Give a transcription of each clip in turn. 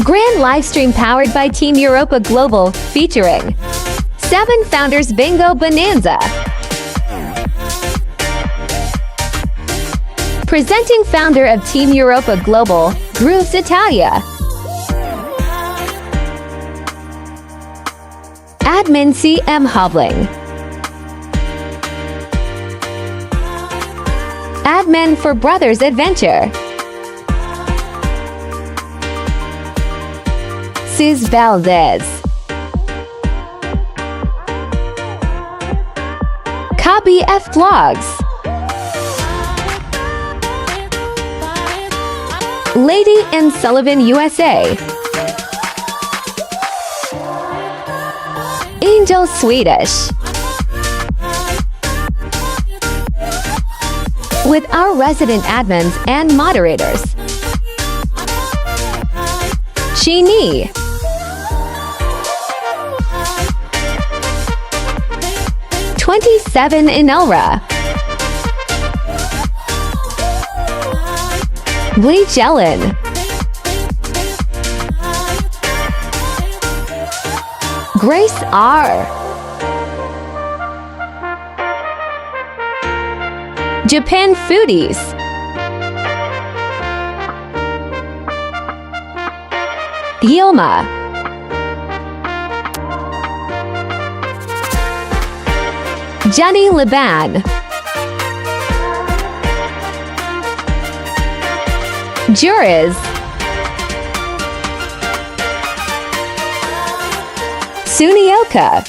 Grand livestream powered by Team Europa Global, featuring 7 Founders Bingo Bonanza. Presenting founder of Team Europa Global, Grooves Italia. Admin CM Hovling. Admin for Brothers Adventure. Sus Valdez. Copy F Vlogs. Lady and Sullivan USA. Angelswedish. With our resident admins and moderators. Chini. "27 in Elra. Bleach Ellen. Grace R. Japan Foodies. Yilma. Jenny Liban. Juriz. Sunioka.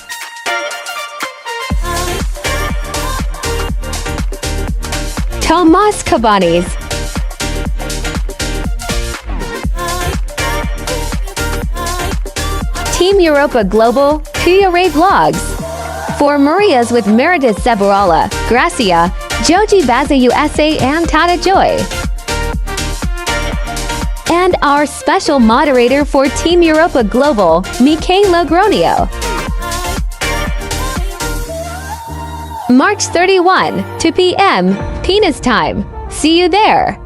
Tomas Cabanis. Team Europa Global, Kuyare Vlogs. For Marias with Meredith Cebarala, Gracia, Joji Baza USA and Tata Joy. And our special moderator for Team Europa Global, Michaela Gronio. March 31, 2 p.m. Penis time. See you there.